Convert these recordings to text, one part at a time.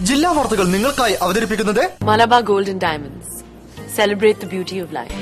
ജില്ലാ വാർത്തകൾ നിങ്ങൾക്കായി അവതരിപ്പിക്കുന്നത് Malabar golden diamonds. Celebrate the beauty of life.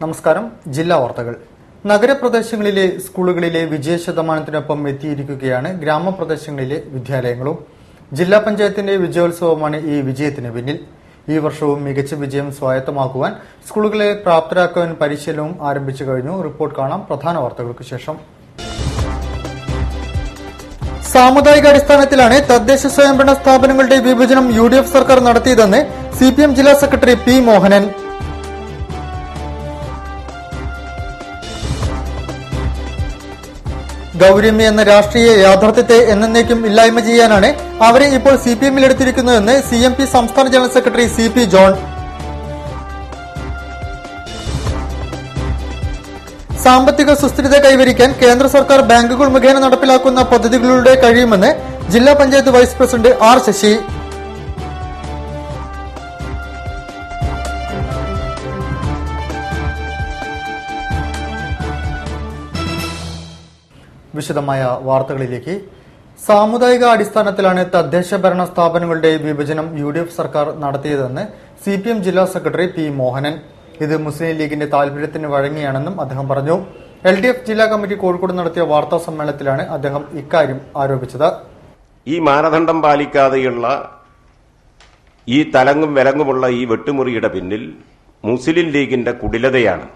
നമസ്കാരം. ജില്ലാ വാർത്തകൾ. നഗരപ്രദേശങ്ങളിലെ സ്കൂളുകളിലെ വിജയശതമാനത്തിനൊപ്പം എത്തിയിരിക്കുകയാണ് ഗ്രാമപ്രദേശങ്ങളിലെ വിദ്യാലയങ്ങളും. ജില്ലാ പഞ്ചായത്തിന്റെ വിജയോത്സവമാണ് ഈ വിജയത്തിന് പിന്നിൽ. ഈ വർഷവും മികച്ച വിജയം സ്വായത്തമാക്കുവാൻ സ്കൂളുകളെ പ്രാപ്തരാക്കുവാൻ പരിശീലനവും ആരംഭിച്ചു കഴിഞ്ഞു. റിപ്പോർട്ട് കാണാം പ്രധാന വാർത്തകൾക്ക് ശേഷം. സാമുദായിക അടിസ്ഥാനത്തിലാണ് തദ്ദേശ സ്വയംഭരണ സ്ഥാപനങ്ങളുടെ വിഭജനം UDF സർക്കാർ നടത്തിയതെന്ന് CPM ജില്ലാ സെക്രട്ടറി P. മോഹനൻ. ഗൌരിയമ്മ എന്ന രാഷ്ട്രീയ യാഥാർത്ഥ്യത്തെ എന്നേക്കും ഇല്ലായ്മ ചെയ്യാനാണ് അവരെ ഇപ്പോൾ CPM-ൽ എടുത്തിരിക്കുന്നതെന്ന് CMP സംസ്ഥാന ജനറൽ സെക്രട്ടറി CP ജോൺ. സാമ്പത്തിക സുസ്ഥിരത കൈവരിക്കാൻ കേന്ദ്ര സർക്കാർ ബാങ്കുകൾ മുഖേന നടപ്പിലാക്കുന്ന പദ്ധതികളിലൂടെ കഴിയുമെന്ന് ജില്ലാ panchayat vice president R. Sasi. വിശദമായ വാർത്തകളിലേക്ക്. സാമുദായിക അടിസ്ഥാനത്തിലാണ് തദ്ദേശ ഭരണ സ്ഥാപനങ്ങളുടെ വിഭജനം UDF സർക്കാർ നടത്തിയതെന്ന് CPM ജില്ലാ സെക്രട്ടറി P. മോഹനൻ. ഇത് മുസ്ലിം ലീഗിന്റെ താൽപര്യത്തിന് വഴങ്ങിയാണെന്നും അദ്ദേഹം പറഞ്ഞു. LDF ജില്ലാ കമ്മിറ്റി കോഴിക്കോട് നടത്തിയ വാർത്താ സമ്മേളനത്തിലാണ് അദ്ദേഹം ഇക്കാര്യം ആരോപിച്ചത്. ഈ മാനദണ്ഡം പാലിക്കാതെയുള്ള ഈ തലങ്ങും വിലങ്ങുമുള്ള ഈ വെട്ടുമുറിയുടെ പിന്നിൽ മുസ്ലിം ലീഗിന്റെ കുടിലതയാണ്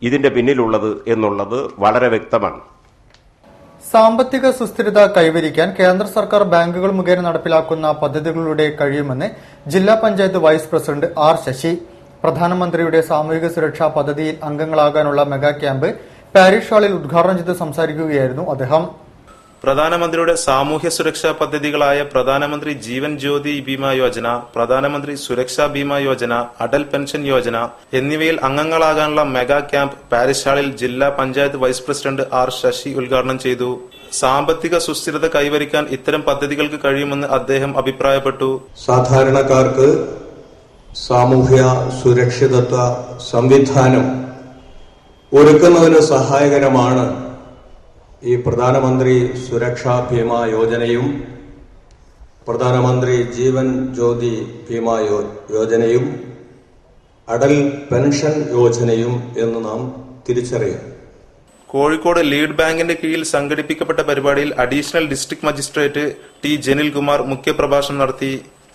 ഇതിന്റെ പിന്നിലുള്ളത് എന്നുള്ളത് വളരെ വ്യക്തമാണ്. സാമ്പത്തിക സുസ്ഥിരത കൈവരിക്കാൻ കേന്ദ്ര സർക്കാർ ബാങ്കുകൾ മുഖേന നടപ്പിലാക്കുന്ന പദ്ധതികളിലൂടെ കഴിയുമെന്ന് ജില്ലാ panchayat vice president R. Sasi. പ്രധാനമന്ത്രിയുടെ സാമൂഹിക സുരക്ഷാ പദ്ധതിയിൽ അംഗങ്ങളാകാനുള്ള മെഗാ ക്യാമ്പ് പാരിഷ് ഹാളിൽ ഉദ്ഘാടനം ചെയ്ത് സംസാരിക്കുകയായിരുന്നു അദ്ദേഹം. പ്രധാനമന്ത്രിയുടെ സാമൂഹ്യ സുരക്ഷാ പദ്ധതികളായ പ്രധാനമന്ത്രി ജീവൻ ജ്യോതി ബീമാ യോജന, പ്രധാനമന്ത്രി സുരക്ഷാ ബീമാ യോജന, അടൽ പെൻഷൻ യോജന എന്നിവയിൽ അംഗങ്ങളാകാനുള്ള മെഗാ ക്യാമ്പ് പാരിഷ് ഹാളിൽ ജില്ലാ panchayat vice president R. Sasi ഉദ്ഘാടനം ചെയ്തു. സാമ്പത്തിക സുസ്ഥിരത കൈവരിക്കാൻ ഇത്തരം പദ്ധതികൾക്ക് കഴിയുമെന്ന് അദ്ദേഹം അഭിപ്രായപ്പെട്ടു. സാധാരണക്കാർക്ക് സാമൂഹ്യ സുരക്ഷിതത്വ സംവിധാനം ഒരുക്കുന്നതിന് സഹായകരമാണ് ഈ പ്രധാനമന്ത്രി സുരക്ഷാ ബീമാ യോജനയും പ്രധാനമന്ത്രി ജീവൻ ജ്യോതി ബീമാ യോജനയും അടൽ പെൻഷൻ യോജനയും എന്ന് നാം തിരിച്ചറിയും. കോഴിക്കോട് ലീഡ് ബാങ്കിന്റെ കീഴിൽ സംഘടിപ്പിക്കപ്പെട്ട പരിപാടിയിൽ additional district magistrate T. Janilkumar മുഖ്യപ്രഭാഷണം നടത്തി.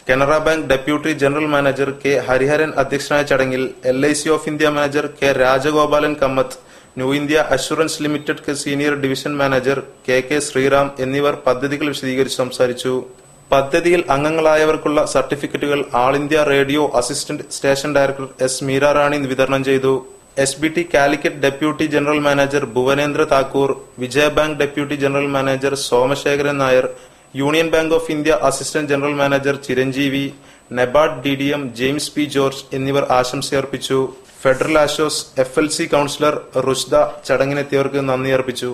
Canara bank deputy general manager K. Hariharan അധ്യക്ഷനായ ചടങ്ങിൽ LIC of India manager K. Rajagopalan Kamath, new India assurance limited senior division manager KK Sreeram എന്നിവർ പദ്ധതികൾ വിശദീകരിച്ച് സംസാരിച്ചു. പദ്ധതിയിൽ അംഗങ്ങളായവർക്കുള്ള സർട്ടിഫിക്കറ്റുകൾ all India radio assistant station director S. Meerarani വിതരണം ചെയ്തു. SBT Calicut deputy general manager Bhuvanendra Thakur, Vijaya bank deputy general manager Somasekharan Nair, union bank of India assistant general manager Chiranjeevi, NABARD DDM James P. George എന്നിവർ ആശംസയർപ്പിച്ചു. ഫെഡറൽ ആശോസ് FLC കൌൺസിലർ റുഷ്ദ ചടങ്ങിനെത്തിയവർക്ക് നന്ദി അർപ്പിച്ചു.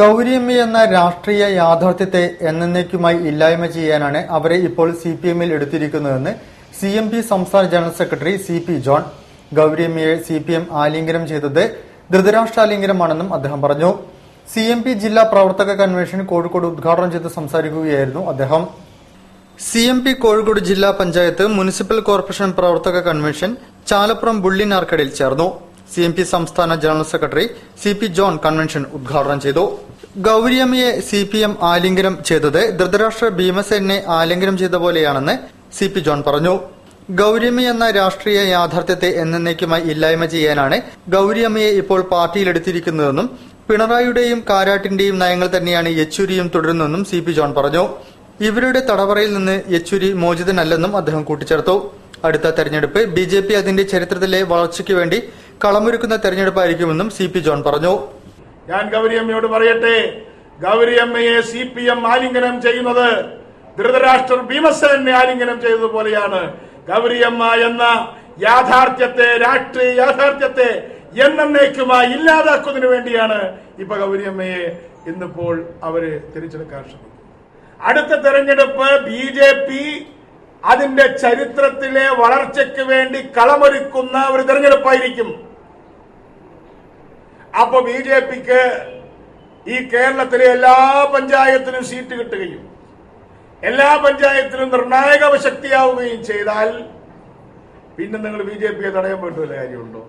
ഗൌരിയമ്മ എന്ന രാഷ്ട്രീയ യാഥാർത്ഥ്യത്തെ എന്നേക്കുമായി ഇല്ലായ്മ ചെയ്യാനാണ് അവരെ ഇപ്പോൾ CPM-ൽ എടുത്തിരിക്കുന്നതെന്ന് CMP സംസ്ഥാന ജനറൽ സെക്രട്ടറി CP ജോൺ. ഗൌരിയമ്മയെ CPM ആലിംഗനം ചെയ്തത് ധൃതരാഷ്ട്രാലിംഗനമാണെന്നും അദ്ദേഹം പറഞ്ഞു. CMP ജില്ലാ പ്രവർത്തക കൺവെൻഷൻ കോഴിക്കോട് ഉദ്ഘാടനം ചെയ്ത് സംസാരിക്കുകയായിരുന്നു അദ്ദേഹം. CMP കോഴിക്കോട് ജില്ലാ പഞ്ചായത്ത് മുനിസിപ്പൽ കോർപ്പറേഷൻ പ്രവർത്തക കൺവെൻഷൻ ചാലപ്പുറം ബുള്ളിൻ ആർക്കഡിൽ ചേർന്നു. CMP സംസ്ഥാന general secretary CP John convention ഉദ്ഘാടനം ചെയ്തു. ഗൌരിയമ്മയെ CPM ആലിംഗനം ചെയ്തത് ധൃതരാഷ്ട്ര ഭീമസേനെ ആലിംഗനം ചെയ്ത പോലെയാണെന്ന് CP ജോൺ പറഞ്ഞു. ഗൌരിയമ്മ എന്ന രാഷ്ട്രീയ യാഥാർത്ഥ്യത്തെ എന്നേക്കുമായി ഇല്ലായ്മ ചെയ്യാനാണ് ഗൌരിയമ്മയെ ഇപ്പോൾ പാർട്ടിയിലെടുത്തിരിക്കുന്നതെന്നും പിണറായിയുടെയും കാരാട്ടിന്റെയും നയങ്ങൾ തന്നെയാണ് യെച്ചൂരിയും തുടരുന്നതെന്നും CP ജോൺ പറഞ്ഞു. ഇവരുടെ തടവറയിൽ നിന്ന് യെച്ചൂരി മോചിതനല്ലെന്നും അദ്ദേഹം കൂട്ടിച്ചേർത്തു. അടുത്ത തെരഞ്ഞെടുപ്പ് BJP അതിന്റെ ചരിത്രത്തിലെ വളർച്ചയ്ക്ക് വേണ്ടി കളമൊരുക്കുന്ന തെരഞ്ഞെടുപ്പായിരിക്കുമെന്നും CP ജോൺ പറഞ്ഞു. ഞാൻ ഗൗരിയമ്മയോട് പറയട്ടെ, ഗൗരിയമ്മയെ CPM ആലിംഗനം ചെയ്യുന്നത് ധൃതരാഷ്ട്രർ ഭീമസേനെ ആലിംഗനം ചെയ്തതുപോലെയാണ്. ഗൗരിയമ്മ എന്ന യാഥാർത്ഥ്യത്തെ, രാഷ്ട്രീയ യാഥാർത്ഥ്യത്തെ എന്നേക്കുമായി ഇല്ലാതാക്കുന്നതിന് വേണ്ടിയാണ് ഇപ്പൊ ഗൗരിയമ്മയെ ഇന്നിപ്പോൾ അവര് തിരിച്ചെടുക്കാൻ ശ്രമിക്കുന്നത്. അടുത്ത തെരഞ്ഞെടുപ്പ് BJP അതിന്റെ ചരിത്രത്തിലെ വളർച്ചയ്ക്ക് വേണ്ടി കളമൊരുക്കുന്ന ഒരു തെരഞ്ഞെടുപ്പായിരിക്കും. അപ്പൊ BJPക്ക് ഈ കേരളത്തിലെ എല്ലാ പഞ്ചായത്തിനും സീറ്റ് കിട്ടുകയും എല്ലാ പഞ്ചായത്തിലും നിർണായക ശക്തിയാവുകയും ചെയ്താൽ പിന്നെ നിങ്ങൾ BJPയെ തടയാൻ പറ്റുന്ന കാര്യമുണ്ടോ?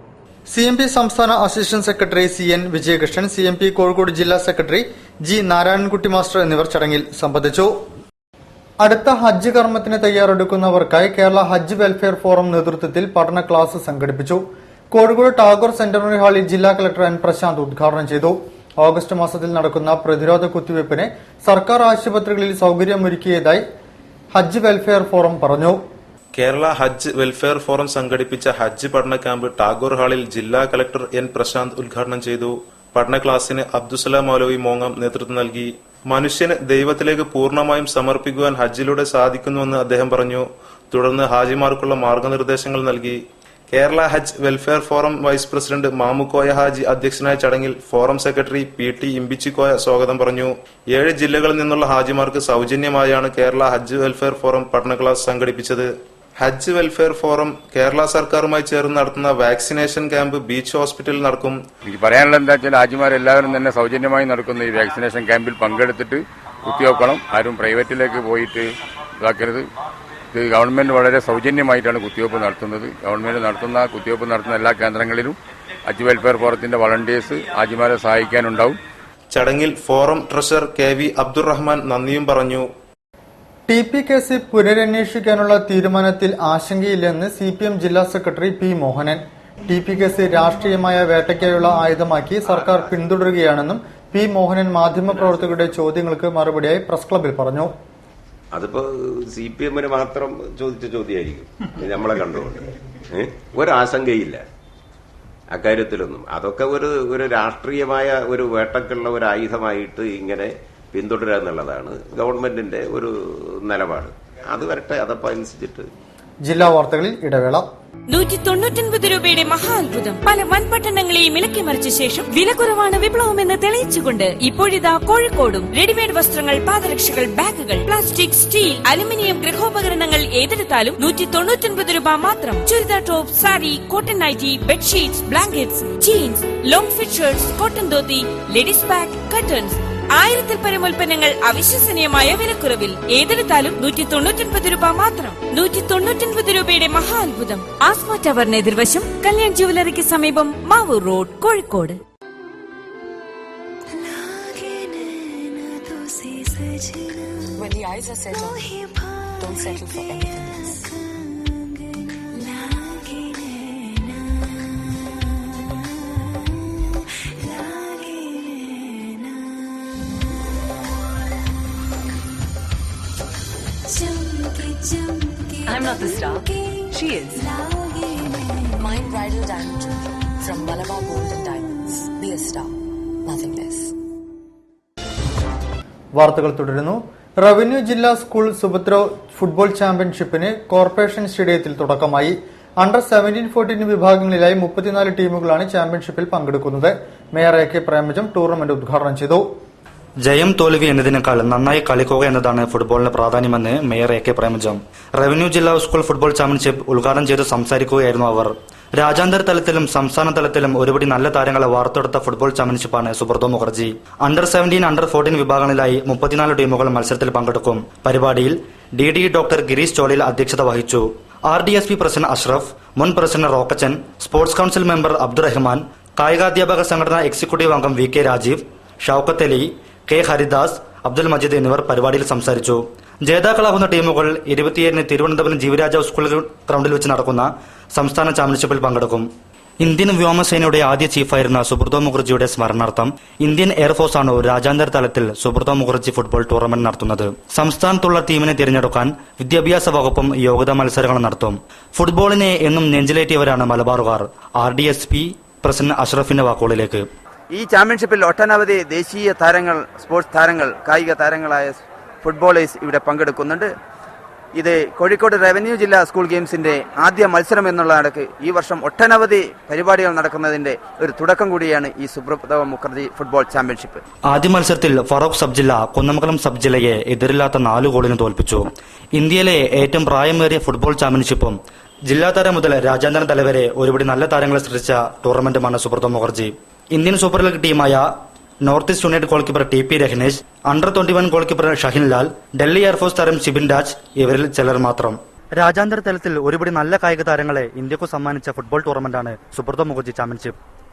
CMP സംസ്ഥാന assistant secretary CN Vijayakrishnan, CMP Kozhikode ജില്ലാ സെക്രട്ടറി G നാരായണൻകുട്ടി മാസ്റ്റർ എന്നിവർ ചടങ്ങിൽ സംബന്ധിച്ചു. അടുത്ത ഹജ്ജ് കർമ്മത്തിന് തയ്യാറെടുക്കുന്നവർക്കായി കേരള ഹജ്ജ് വെൽഫെയർ ഫോറം നേതൃത്വത്തിൽ പഠന ക്ലാസ് സംഘടിപ്പിച്ചു. കോഴിക്കോട് ടാഗോർ സെന്റിനറി ഹാളിൽ ജില്ലാ കളക്ടർ N പ്രശാന്ത് ഉദ്ഘാടനം ചെയ്തു. ഓഗസ്റ്റ് മാസത്തിൽ നടക്കുന്ന പ്രതിരോധ കുത്തിവയ്പ്പിന് സർക്കാർ ആശുപത്രികളിൽ സൌകര്യമൊരുക്കിയതായി ഹജ്ജ് വെൽഫെയർ ഫോറം പറഞ്ഞു. കേരള ഹജ്ജ് വെൽഫെയർ ഫോറം സംഘടിപ്പിച്ച ഹജ്ജ് പഠന ക്യാമ്പ് ടാഗോർ ഹാളിൽ ജില്ലാ കളക്ടർ N പ്രശാന്ത് ഉദ്ഘാടനം ചെയ്തു. പഠന ക്ലാസിന് അബ്ദുസലാം മൗലവി മോങ്ങം നേതൃത്വം നൽകി. മനുഷ്യന് ദൈവത്തിലേക്ക് പൂർണ്ണമായും സമർപ്പിക്കുവാൻ ഹജ്ജിലൂടെ സാധിക്കുന്നുവെന്ന് അദ്ദേഹം പറഞ്ഞു. തുടർന്ന് ഹാജിമാർക്കുള്ള മാർഗനിർദ്ദേശങ്ങൾ നൽകി. Kerala Hajj welfare forum vice president Mamukkoya Haji അധ്യക്ഷനായ ചടങ്ങിൽ ഫോറം സെക്രട്ടറി PT ഇമ്പിച്ചിക്കോയ സ്വാഗതം പറഞ്ഞു. 7 ജില്ലകളിൽ നിന്നുള്ള ഹാജിമാർക്ക് സൌജന്യമായാണ് കേരള ഹജ്ജ് വെൽഫെയർ ഫോറം പഠന ക്ലാസ് സംഘടിപ്പിച്ചത്. ഹജ്ജ് വെൽഫെയർ ഫോറം കേരള സർക്കാരുമായി ചേർന്ന് നടത്തുന്ന വാക്സിനേഷൻ ക്യാമ്പ് ബീച്ച് ഹോസ്പിറ്റലിൽ നടക്കും. എനിക്ക് പറയാനുള്ള എന്താ വെച്ചാൽ ഹാജിമാരെല്ലാവരും തന്നെ സൗജന്യമായി നടക്കുന്ന ഈ വാക്സിനേഷൻ ക്യാമ്പിൽ പങ്കെടുത്തിട്ട് കുത്തിവെക്കണം. ആരും പ്രൈവറ്റിലേക്ക് പോയിട്ട് ഇതാക്കരുത്. ഇത് ഗവൺമെന്റ് വളരെ സൗജന്യമായിട്ടാണ് കുത്തിവയ്പ്പ് നടത്തുന്നത്. ഗവൺമെന്റ് കുത്തിവയ്പ്പ് നടത്തുന്ന എല്ലാ കേന്ദ്രങ്ങളിലും ഹജ്ജ് വെൽഫെയർ ഫോറത്തിന്റെ വളണ്ടിയേഴ്സ് ഹാജിമാരെ സഹായിക്കാനുണ്ടാവും. ചടങ്ങിൽ ഫോറം ട്രഷറർ KV അബ്ദുറഹ്മാൻ നന്ദിയും പറഞ്ഞു. TP കേസ് പുനരന്വേഷിക്കാനുള്ള തീരുമാനത്തിൽ ആശങ്കയില്ലെന്ന് CPM ജില്ലാ secretary P Mohanan. TP case രാഷ്ട്രീയമായ വേട്ടയ്ക്കായുള്ള ആയുധമാക്കി സർക്കാർ പിന്തുടരുകയാണെന്നും P മോഹനൻ മാധ്യമപ്രവർത്തകരുടെ ചോദ്യങ്ങൾക്ക് മറുപടിയായി പ്രസ് ക്ലബിൽ പറഞ്ഞു. അതിപ്പോ CPMന് മാത്രം ചോദിച്ച ചോദ്യമായിരിക്കും നമ്മളെ കണ്ടുകൊണ്ട്. ഒരാശങ്കയില്ല അക്കാര്യത്തിലൊന്നും. അതൊക്കെ ഒരു രാഷ്ട്രീയമായ ഒരു വേട്ടക്കുള്ള ഒരു ആയുധമായിട്ട് ഇങ്ങനെ പിന്തുടരുക എന്നുള്ളതാണ് ഗവൺമെന്റിന്റെ ഒരു നിലപാട്. അത് വരട്ടെ, അതപ്പോ അനുസരിച്ചിട്ട്. ജില്ലാ വാർത്തകളിൽ ഇടവേള. 199 രൂപയുടെ മഹാത്ഭുതം. പല വൻപട്ടണങ്ങളെയും ഇളക്കിമറിച്ച ശേഷം വില കുറവാണ് വിപ്ലവമെന്ന് തെളിയിച്ചുകൊണ്ട് ഇപ്പോഴിതാ കോഴിക്കോടും റെഡിമെയ്ഡ് വസ്ത്രങ്ങൾ, പാദരക്ഷകൾ, ബാഗുകൾ, പ്ലാസ്റ്റിക്, സ്റ്റീൽ, അലുമിനിയം ഗൃഹോപകരണങ്ങൾ ഏതെടുത്താലും 199 രൂപ മാത്രം. Churidar top, sari, cotton nightie, bedsheets, blankets, jeans, long fit shirts, cotton dhoti, ladies bag, curtains, 1000-ൽ പരം ഉൽപ്പന്നങ്ങൾ അവിശ്വസനീയമായ വിലക്കുറവിൽ. ഏതെടുത്താലും 199 രൂപ മാത്രം. 199 രൂപയുടെ മഹാത്ഭുതം. ആസ്മ ടവറിന് എതിർവശം, കല്യാൺ ജുവലറിക്ക് സമീപം, Mavoor road, Kozhikode. When the eyes are set on you, don't settle for anything else. I'm not the star. She is. Mind bridal diamond jewelry from Malabar Gold and Diamonds. Be a star, nothing less. വാർത്തകൾ തുടരുന്നു. Revenue ജില്ലാ school Subhadra football ചാമ്പ്യൻഷിപ്പിന് corporation സ്റ്റേഡിയത്തിൽ തുടക്കമായി. Under 17-14 വിഭാഗങ്ങളിലായി 34 ടീമുകളാണ് ചാമ്പ്യൻഷിപ്പിൽ പങ്കെടുക്കുന്നത്. Mayor AK Premajam tournament ഉദ്ഘാടനം ചെയ്തു. ജയം തോൽവി എന്നതിനേക്കാൾ നന്നായി കളിക്കുക എന്നതാണ് ഫുട്ബോളിന് പ്രാധാന്യമെന്ന് മേയർ AK പ്രേമജം റവന്യൂ ജില്ലാ സ്കൂൾ ഫുട്ബോൾ ചാമ്പ്യൻഷിപ്പ് ഉദ്ഘാടനം ചെയ്ത് സംസാരിക്കുകയായിരുന്നു അവർ. രാജ്യാന്തര തലത്തിലും സംസ്ഥാന തലത്തിലും ഒരുപടി നല്ല താരങ്ങളെ വാർത്തെടുത്ത ഫുട്ബോൾ ചാമ്പ്യൻഷിപ്പാണ് സുബ്രതോ മുഖർജി. അണ്ടർ 17, അണ്ടർ 14 വിഭാഗങ്ങളിലായി 34 ടീമുകൾ മത്സരത്തിൽ പങ്കെടുക്കും. പരിപാടിയിൽ DD ഡോക്ടർ ഗിരീഷ് ചോളിൽ അധ്യക്ഷത വഹിച്ചു. RDSP പ്രസിഡന്റ് അഷ്റഫ്, മുൻ president Rockachan, sports council member Abdurahman, കായികാധ്യാപക സംഘടനാ എക്സിക്യൂട്ടീവ് അംഗം VK രാജീവ്, ഷൌക്കത്ത് അലി, K ഹരിദാസ്, അബ്ദുൽ മജീദ് എന്നിവർ പരിപാടിയിൽ സംസാരിച്ചു. ജേതാക്കളാകുന്ന ടീമുകൾ 27-ന് തിരുവനന്തപുരം ജീവരാജാവ് സ്കൂൾ ഗ്രൗണ്ടിൽ വെച്ച് നടക്കുന്ന സംസ്ഥാന ചാമ്പ്യൻഷിപ്പിൽ പങ്കെടുക്കും. ഇന്ത്യൻ വ്യോമസേനയുടെ ആദ്യ ചീഫായിരുന്ന സുബ്രതോ മുഖർജിയുടെ സ്മരണാർത്ഥം ഇന്ത്യൻ എയർഫോഴ്സാണ് രാജ്യാന്തര തലത്തിൽ സുബ്രതോ മുഖർജി ഫുട്ബോൾ ടൂർണമെന്റ് നടത്തുന്നത്. സംസ്ഥാനത്തുള്ള ടീമിനെ തിരഞ്ഞെടുക്കാൻ വിദ്യാഭ്യാസ വകുപ്പും യോഗ്യതാ മത്സരങ്ങൾ നടത്തും. ഫുട്ബോളിനെ എന്നും നെഞ്ചിലേറ്റിയവരാണ് മലബാറുകാർ. RDSP, president അഷ്റഫിന്റെ വാക്കുകളിലേക്ക്. ഈ ചാമ്പ്യൻഷിപ്പിൽ ഒട്ടനവധി ദേശീയ താരങ്ങൾ, സ്പോർട്സ് താരങ്ങൾ, കായിക താരങ്ങളായ ഫുട്ബോളേഴ്സ് ഇവിടെ പങ്കെടുക്കുന്നുണ്ട്. ഇത് കോഴിക്കോട് റവന്യൂ ജില്ലാ സ്കൂൾ ഗെയിംസിന്റെ ആദ്യ മത്സരം എന്നുള്ള നടക്ക് ഈ വർഷം ഒട്ടനവധി പരിപാടികൾ നടക്കുന്നതിന്റെ ഒരു തുടക്കം കൂടിയാണ് ഈ സുബ്രത മുഖർജി ഫുട്ബോൾ ചാമ്പ്യൻഷിപ്പ്. ആദ്യ മത്സരത്തിൽ ഫറൂഖ് സബ് ജില്ല കുന്നമംഗലം സബ് ജില്ലയെ എതിരില്ലാത്ത 4 ഗോളിന് തോൽപ്പിച്ചു. ഇന്ത്യയിലെ ഏറ്റവും പ്രായമേറിയ ഫുട്ബോൾ ചാമ്പ്യൻഷിപ്പും ജില്ലാതല മുതൽ രാജ്യാന്തര തല വരെ ഒരുപടി നല്ല താരങ്ങളെ സൃഷ്ടിച്ച ടൂർണമെന്റുമാണ് Subrata Mukherjee. Indian super league ടീമായ north east united goal keeper T P Rahnesh, under 21 goal keeper Shahin Lal, Delhi air force താരം ഷിബിൻ രാജ് ഇവരിൽ ചിലർ മാത്രം. രാജ്യാന്തര തലത്തിൽ ഒരുപടി നല്ല കായിക താരങ്ങളെ ഇന്ത്യക്കു സമ്മാനിച്ച ഫുട്ബോൾ ടൂർണമെന്റാണ് സുബ്രത മുഖർജി ചാമ്പ്യൻഷിപ്പ്.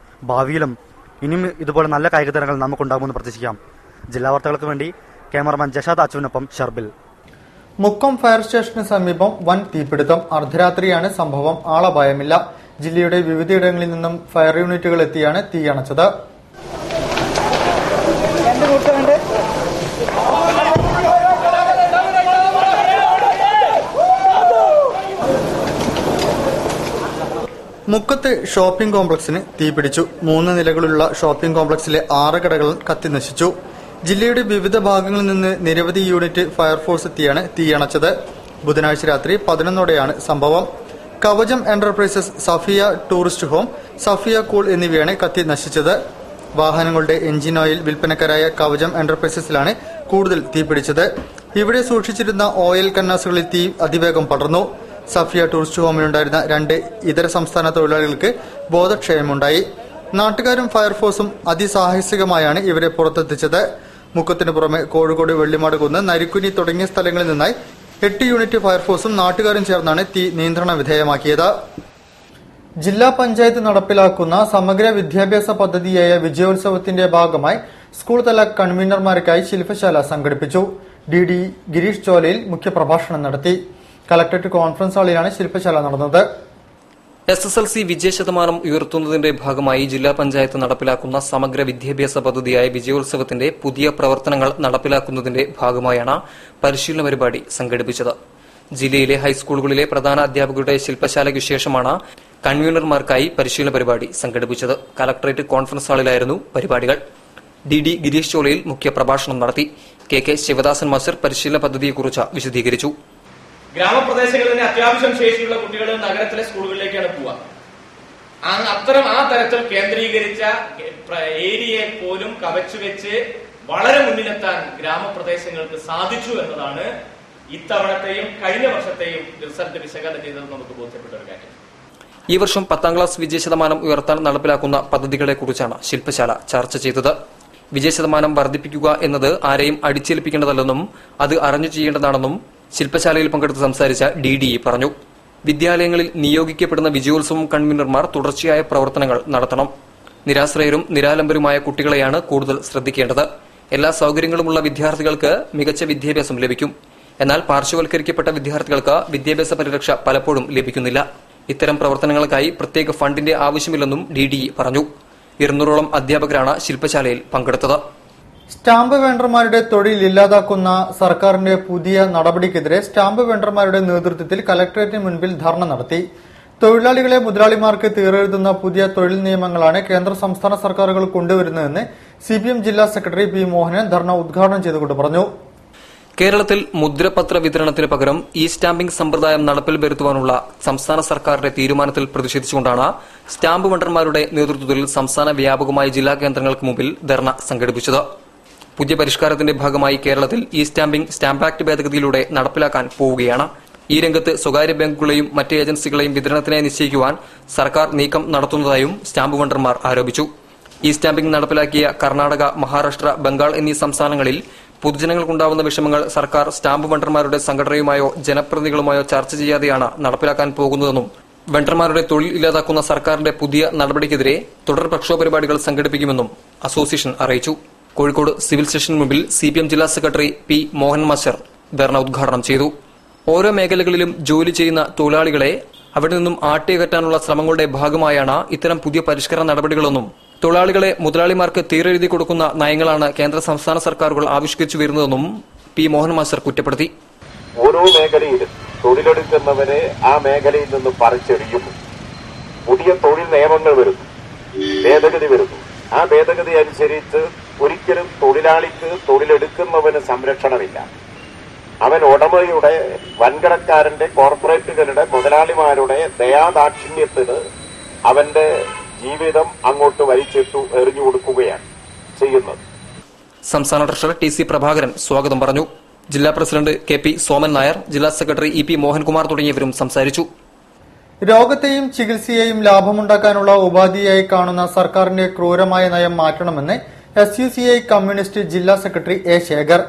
ഭാവിയിലും ഇനിയും ഇതുപോലെ നല്ല കായിക താരങ്ങൾ നമുക്കുണ്ടാകുമെന്ന് പ്രതീക്ഷിക്കാം. ജില്ലാ വാർത്തകൾക്ക് വേണ്ടി ക്യാമറമാൻ ജഷാദ് അച്ചുവിനൊപ്പം ഷർബിൽ. മുക്കം ഫയർ സ്റ്റേഷന് സമീപം വൻ തീപിടുത്തം. അർദ്ധരാത്രിയാണ് സംഭവം. ആളപായമില്ല. ജില്ലയുടെ വിവിധയിടങ്ങളിൽ നിന്നും ഫയർ യൂണിറ്റുകൾ എത്തിയാണ് തീയണച്ചത്. മുക്കത്ത് ഷോപ്പിംഗ് കോംപ്ലക്സിന് തീപിടിച്ചു. 3 നിലകളുള്ള ഷോപ്പിംഗ് കോംപ്ലക്സിലെ 6 കടകളും കത്തിനശിച്ചു. ജില്ലയുടെ വിവിധ ഭാഗങ്ങളിൽ നിന്ന് നിരവധി യൂണിറ്റ് ഫയർഫോഴ്സ് എത്തിയാണ് തീയണച്ചത്. ബുധനാഴ്ച രാത്രി 11ഓടെയാണ് സംഭവം. കവചം enterprises, Safiya tourist home, Safiya cool എന്നിവയാണ് കത്തി നശിച്ചത്. വാഹനങ്ങളുടെ എഞ്ചിൻ ഓയിൽ വിൽപ്പനക്കാരായ കവചം എന്റർപ്രൈസസിലാണ് കൂടുതൽ തീപിടിച്ചത്. ഇവിടെ സൂക്ഷിച്ചിരുന്ന ഓയിൽ കന്നാസുകളിൽ തീ അതിവേഗം പടർന്നു. സഫിയ ടൂറിസ്റ്റ് ഹോമിലുണ്ടായിരുന്ന 2 ഇതര സംസ്ഥാന തൊഴിലാളികൾക്ക് ബോധക്ഷയമുണ്ടായി. നാട്ടുകാരും ഫയർഫോഴ്സും അതിസാഹസികമായാണ് ഇവരെ പുറത്തെത്തിച്ചത്. മുക്കത്തിന് പുറമെ കോഴിക്കോട്, വെള്ളിമാട് കുന്ന്, നരിക്കുനി തുടങ്ങിയ സ്ഥലങ്ങളിൽ നിന്നായി 8 യൂണിറ്റ് ഫയർഫോഴ്സും നാട്ടുകാരും ചേർന്നാണ് തീ നിയന്ത്രണ വിധേയമാക്കിയത്. ജില്ലാ പഞ്ചായത്ത് നടപ്പിലാക്കുന്ന സമഗ്ര വിദ്യാഭ്യാസ പദ്ധതിയായ വിജയോത്സവത്തിന്റെ ഭാഗമായി സ്കൂൾ തല കൺവീനർമാർക്കായി ശില്പശാല സംഘടിപ്പിച്ചു. DD ഗിരീഷ് ചോലയിൽ മുഖ്യപ്രഭാഷണം നടത്തി. കളക്ടറേറ്റ് കോൺഫറൻസ് ഹാളിലാണ് ശില്പശാല നടന്നത്. SSLC വിജയശതമാനം ഉയർത്തുന്നതിന്റെ ഭാഗമായി ജില്ലാ പഞ്ചായത്ത് നടപ്പിലാക്കുന്ന സമഗ്ര വിദ്യാഭ്യാസ പദ്ധതിയായ വിജയോത്സവത്തിന്റെ പുതിയ പ്രവർത്തനങ്ങൾ നടപ്പിലാക്കുന്നതിന്റെ ഭാഗമായാണ് പരിശീലന പരിപാടി സംഘടിപ്പിച്ചത്. ജില്ലയിലെ ഹൈസ്കൂളുകളിലെ പ്രധാന അധ്യാപകരുടെ ശില്പശാലയ്ക്കു ശേഷമാണ് കൺവീനർമാർക്കായി പരിശീലന പരിപാടി സംഘടിപ്പിച്ചത്. കളക്ടറേറ്റ് കോൺഫറൻസ് ഹാളിലായിരുന്നു പരിപാടികൾ. DD ഗിരീഷ് ചോലയിൽ മുഖ്യപ്രഭാഷണം നടത്തി. KK ശിവദാസൻ മാസ്റ്റർ പരിശീലന പദ്ധതിയെക്കുറിച്ച് വിശദീകരിച്ചു. ഗ്രാമപ്രദേശങ്ങളിൽ തന്നെ അത്യാവശ്യം ശേഷിയുള്ള കുട്ടികൾ നഗരത്തിലെ സ്കൂളുകളിലേക്കാണ് പോവുക. ആ തരത്തിൽ കേന്ദ്രീകരിച്ച ഏരിയയെ പോലും കവച്ചുവെച്ച് വളരെ മുന്നിലെത്താൻ ഗ്രാമപ്രദേശങ്ങൾക്ക് സാധിച്ചു എന്നതാണ് ഇത്തവണത്തെയും കഴിഞ്ഞ വർഷത്തെയും റിസൾട്ട് വിശകലനം ചെയ്തത് നമുക്ക് ബോധ്യപ്പെട്ട ഒരു കാര്യം. ഈ വർഷം 10ാം ക്ലാസ് വിജയശതമാനം ഉയർത്താൻ നടപ്പിലാക്കുന്ന പദ്ധതികളെക്കുറിച്ചാണ് ശില്പശാല ചർച്ച ചെയ്തത്. വിജയശതമാനം വർദ്ധിപ്പിക്കുക എന്നത് ആരെയും അടിച്ചേൽപ്പിക്കേണ്ടതല്ലെന്നും അത് അറിഞ്ഞു ചെയ്യേണ്ടതാണെന്നും ശില്പശാലയിൽ പങ്കെടുത്ത് സംസാരിച്ച DD പറഞ്ഞു. വിദ്യാലയങ്ങളിൽ നിയോഗിക്കപ്പെടുന്ന വിജയോത്സവം കൺവീനർമാർ തുടർച്ചയായ പ്രവർത്തനങ്ങൾ നടത്തണം. നിരാശ്രയരും നിരാലംബരുമായ കുട്ടികളെയാണ് കൂടുതൽ ശ്രദ്ധിക്കേണ്ടത്. എല്ലാ സൌകര്യങ്ങളുമുള്ള വിദ്യാർത്ഥികൾക്ക് മികച്ച വിദ്യാഭ്യാസം ലഭിക്കും. എന്നാൽ പാർശ്വവൽക്കരിക്കപ്പെട്ട വിദ്യാർത്ഥികൾക്ക് വിദ്യാഭ്യാസ പരിരക്ഷ പലപ്പോഴും ലഭിക്കുന്നില്ല. ഇത്തരം പ്രവർത്തനങ്ങൾക്കായി പ്രത്യേക ഫണ്ടിന്റെ ആവശ്യമില്ലെന്നും DD പറഞ്ഞു. 200ഓളം അധ്യാപകരാണ് ശില്പശാലയിൽ പങ്കെടുത്തത്. സ്റ്റാമ്പ് വെണ്ടർമാരുടെ തൊഴിൽ ഇല്ലാതാക്കുന്ന സർക്കാരിന്റെ പുതിയ നടപടിക്കെതിരെ സ്റ്റാമ്പ് വെണ്ടർമാരുടെ നേതൃത്വത്തിൽ കലക്ടറേറ്റിന് മുൻപിൽ ധർണ നടത്തി. തൊഴിലാളികളെ മുതലാളിമാർക്ക് തീരെഴുതുന്ന പുതിയ തൊഴിൽ നിയമങ്ങളാണ് കേന്ദ്ര സംസ്ഥാന സർക്കാരുകൾ കൊണ്ടുവരുന്നതെന്ന് CPM ജില്ലാ സെക്രട്ടറി P മോഹനൻ ധർണ ഉദ്ഘാടനം ചെയ്തുകൊണ്ട് പറഞ്ഞു. കേരളത്തിൽ മുദ്രപത്ര വിതരണത്തിന് പകരം ഇ സ്റ്റാമ്പിംഗ് സമ്പ്രദായം നടപ്പിൽ വരുത്തുവാനുള്ള സംസ്ഥാന സർക്കാരിന്റെ തീരുമാനത്തിൽ പ്രതിഷേധിച്ചുകൊണ്ടാണ് സ്റ്റാമ്പ് വെണ്ടർമാരുടെ നേതൃത്വത്തിൽ സംസ്ഥാന വ്യാപകമായ ജില്ലാ കേന്ദ്രങ്ങൾക്ക് മുമ്പിൽ ധർണ സംഘടിപ്പിച്ചത്. പുതിയ പരിഷ്കാരത്തിന്റെ ഭാഗമായി കേരളത്തിൽ ഇ സ്റ്റാമ്പിംഗ് സ്റ്റാമ്പ് ആക്ട് ഭേദഗതിയിലൂടെ നടപ്പിലാക്കാൻ പോവുകയാണ്. ഈ രംഗത്ത് സ്വകാര്യ ബാങ്കുകളെയും മറ്റ് ഏജൻസികളെയും വിതരണത്തിനായി നിശ്ചയിക്കുവാൻ സർക്കാർ നീക്കം നടത്തുന്നതായും സ്റ്റാമ്പ് വെണ്ടർമാർ ആരോപിച്ചു. ഇ സ്റ്റാമ്പിംഗ് നടപ്പിലാക്കിയ കർണാടക, മഹാരാഷ്ട്ര, ബംഗാൾ എന്നീ സംസ്ഥാനങ്ങളിൽ പൊതുജനങ്ങൾക്കുണ്ടാവുന്ന വിഷമങ്ങൾ സർക്കാർ സ്റ്റാമ്പ് വെണ്ടർമാരുടെ സംഘടനയുമായോ ജനപ്രതിനിധികളുമായോ ചർച്ച ചെയ്യാതെയാണ് നടപ്പിലാക്കാൻ പോകുന്നതെന്നും വെണ്ടർമാരുടെ തൊഴിൽ ഇല്ലാതാക്കുന്ന സർക്കാരിന്റെ പുതിയ നടപടിക്കെതിരെ തുടർ പ്രക്ഷോഭ പരിപാടികൾ സംഘടിപ്പിക്കുമെന്നും അസോസിയേഷൻ അറിയിച്ചു. കോഴിക്കോട് സിവിൽ സ്റ്റേഷന് മുമ്പിൽ CPM ജില്ലാ സെക്രട്ടറി P മോഹൻ മാസ്റ്റർ ധർണ ഉദ്ഘാടനം ചെയ്തു. ഓരോ മേഖലകളിലും ജോലി ചെയ്യുന്ന തൊഴിലാളികളെ അവിടെ നിന്നും ആട്ടിയകറ്റാനുള്ള ശ്രമങ്ങളുടെ ഭാഗമായാണ് ഇത്തരം പുതിയ പരിഷ്കരണ നടപടികളെന്നും തൊഴിലാളികളെ മുതലാളിമാർക്ക് തീരെഴുതി കൊടുക്കുന്ന നയങ്ങളാണ് കേന്ദ്ര സംസ്ഥാന സർക്കാരുകൾ ആവിഷ്കരിച്ചു വരുന്നതെന്നും P മോഹൻ മാസ്റ്റർ കുറ്റപ്പെടുത്തി. ഓരോ മേഖലയിലും തൊഴിലെടുക്കുന്നവരെ ആ മേഖലയിൽ നിന്ന് പറിച്ചെറിയുന്നു. പുതിയ തൊഴിൽ നിയമങ്ങൾ വരുന്നു. ഭേദഗതി വരുന്നു. ആ ഭേദഗതി അനുസരിച്ച് ഒരിക്കലും തൊഴിലാളിക്ക് തൊഴിലെടുക്കുന്നവന് സംരക്ഷണമില്ല. അവൻ ഉടമയുടെ, വൻകിടക്കാരന്റെ, കോർപ്പറേറ്റുകളുടെ, മുതലാളിമാരുടെ ദയാദാക്ഷിണ്യത്തിന് അവന്റെ ജീവിതം അങ്ങോട്ട് വലിച്ചിട്ടു എറിഞ്ഞു കൊടുക്കുകയാണ് ചെയ്യുന്നത്. സംസ്ഥാന ട്രഷറർ ടി സി പ്രഭാകരൻ സ്വാഗതം പറഞ്ഞു. ജില്ലാ president K P Soman Nair, ജില്ലാ സെക്രട്ടറി ഇ പി മോഹൻകുമാർ തുടങ്ങിയവരും സംസാരിച്ചു. രോഗത്തെയും ചികിത്സയെയും ലാഭമുണ്ടാക്കാനുള്ള ഉപാധിയായി കാണുന്ന സർക്കാരിന്റെ ക്രൂരമായ നയം മാറ്റണമെന്ന് SUCI കമ്മ്യൂണിസ്റ്റ് ജില്ലാ സെക്രട്ടറി എ ശേഖർ.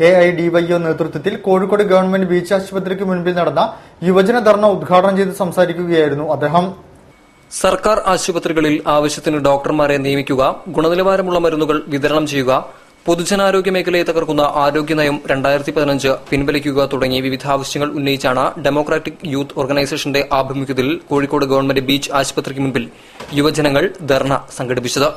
AIDYO നേതൃത്വത്തിൽ കോഴിക്കോട് ഗവൺമെന്റ് ബീച്ച് ആശുപത്രിക്ക് മുൻപിൽ നടന്ന യുവജന ധർണ ഉദ്ഘാടനം ചെയ്ത് സംസാരിക്കുകയായിരുന്നു അദ്ദേഹം. സർക്കാർ ആശുപത്രികളിൽ ആവശ്യത്തിന് ഡോക്ടർമാരെ നിയമിക്കുക, ഗുണനിലവാരമുള്ള മരുന്നുകൾ വിതരണം ചെയ്യുക, പൊതുജനാരോഗ്യ മേഖലയെ തകർക്കുന്ന ആരോഗ്യനയം 2015 പിൻവലിക്കുക തുടങ്ങിയ വിവിധ ആവശ്യങ്ങൾ ഉന്നയിച്ചാണ് ഡെമോക്രാറ്റിക് യൂത്ത് ഓർഗനൈസേഷന്റെ ആഭിമുഖ്യത്തിൽ കോഴിക്കോട് ഗവൺമെന്റ് ബീച്ച് ആശുപത്രിക്ക് മുൻപിൽ യുവജനങ്ങൾ ധർണ സംഘടിപ്പിച്ചത്.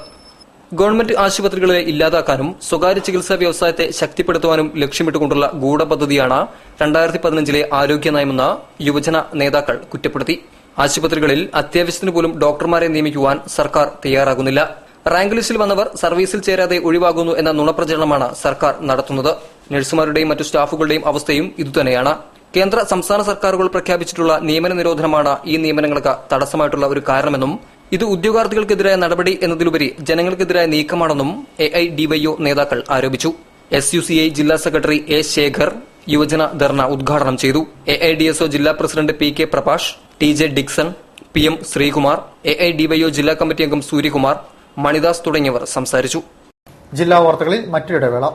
ഗവൺമെന്റ് ആശുപത്രികളെ ഇല്ലാതാക്കാനും സ്വകാര്യ ചികിത്സാ വ്യവസായത്തെ ശക്തിപ്പെടുത്തുവാനും ലക്ഷ്യമിട്ടുകൊണ്ടുള്ള ഗൂഢപദ്ധതിയാണ് 2015 ആരോഗ്യനയമെന്ന് യുവജന നേതാക്കൾ കുറ്റപ്പെടുത്തി. ആശുപത്രികളിൽ അത്യാവശ്യത്തിന് പോലും ഡോക്ടർമാരെ നിയമിക്കുവാൻ സർക്കാർ തയ്യാറാകുന്നില്ല. റാങ്ക് ലിസ്റ്റിൽ വന്നവർ സർവീസിൽ ചേരാതെ ഒഴിവാകുന്നു എന്ന നുണപ്രചരണമാണ് സർക്കാർ നടത്തുന്നത്. നഴ്സുമാരുടെയും മറ്റു സ്റ്റാഫുകളുടെയും അവസ്ഥയും ഇതുതന്നെയാണ്. കേന്ദ്ര സംസ്ഥാന സർക്കാരുകൾ പ്രഖ്യാപിച്ചിട്ടുള്ള നിയമന നിരോധനമാണ് ഈ നിയമനങ്ങൾക്ക് തടസ്സമായിട്ടുള്ള ഒരു കാരണമെന്നും ഇത് ഉദ്യോഗാർത്ഥികൾക്കെതിരായ നടപടി എന്നതിലുപരി ജനങ്ങൾക്കെതിരായ നീക്കമാണെന്നും AIDYO നേതാക്കൾ ആരോപിച്ചു. SUCI ജില്ലാ സെക്രട്ടറി എ ശേഖർ യുവജന ധർണ ഉദ്ഘാടനം ചെയ്തു. AIDSO ജില്ലാ president PK Prabhash, TJ Dixon, PM Sreekumar, AIDYO ജില്ലാ കമ്മിറ്റി അംഗം സൂര്യകുമാർ, മണിദാസ് തുടങ്ങിയവർ സംസാരിച്ചു. ജില്ലാ വാർത്തകളിൽ മറ്റൊരിടവേള.